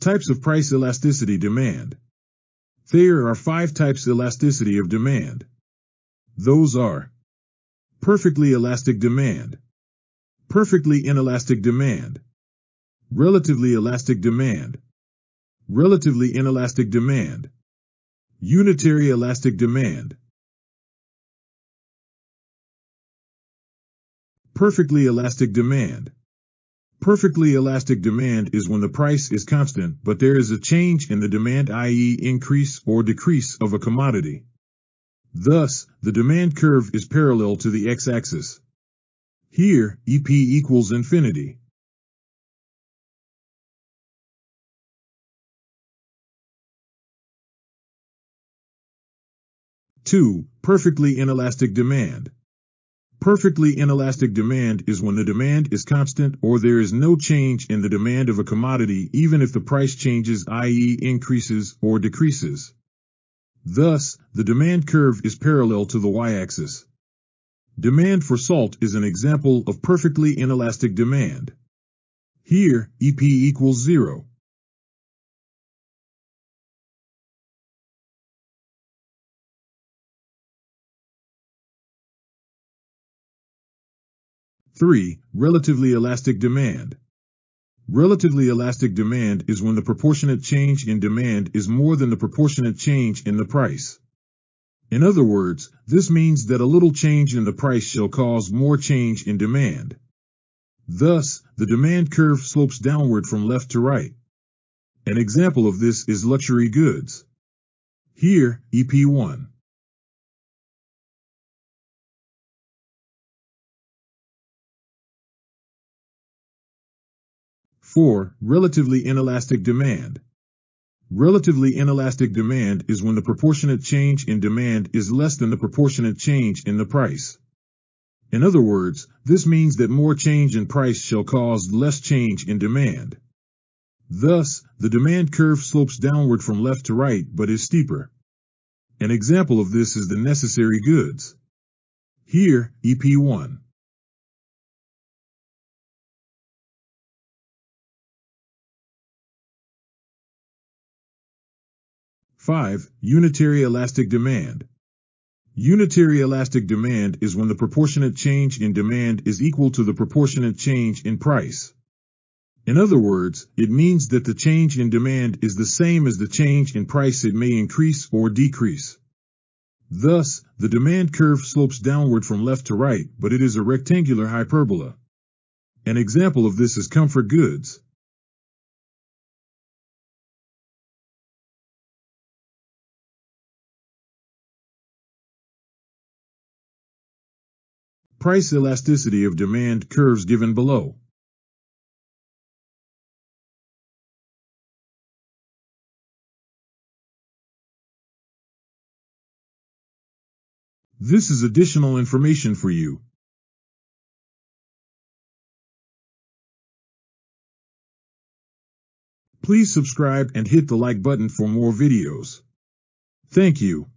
Types of price elasticity demand. There are 5 types elasticity of demand. Those are perfectly elastic demand, perfectly inelastic demand, relatively elastic demand, relatively inelastic demand, unitary elastic demand. Perfectly elastic demand. Perfectly elastic demand is when the price is constant but there is a change in the demand, i.e. increase or decrease of a commodity. Thus, the demand curve is parallel to the x-axis. Here, EP equals infinity. Two, perfectly inelastic demand. Perfectly inelastic demand is when the demand is constant or there is no change in the demand of a commodity even if the price changes, i.e. increases or decreases. Thus, the demand curve is parallel to the y-axis. Demand for salt is an example of perfectly inelastic demand. Here, EP equals 0. Three, relatively elastic demand. Relatively elastic demand is when the proportionate change in demand is more than the proportionate change in the price. In other words, this means that a little change in the price shall cause more change in demand. Thus, the demand curve slopes downward from left to right. An example of this is luxury goods. Here, EP1. 4. Relatively inelastic demand. Relatively inelastic demand is when the proportionate change in demand is less than the proportionate change in the price. In other words, this means that more change in price shall cause less change in demand. Thus, the demand curve slopes downward from left to right but is steeper. An example of this is the necessary goods. Here, EP1. 5. Unitary elastic demand. Unitary elastic demand is when the proportionate change in demand is equal to the proportionate change in price. In other words, it means that the change in demand is the same as the change in price. It may increase or decrease. Thus, the demand curve slopes downward from left to right, but it is a rectangular hyperbola. An example of this is comfort goods. Price elasticity of demand curves given below. This is additional information for you. Please subscribe and hit the like button for more videos. Thank you.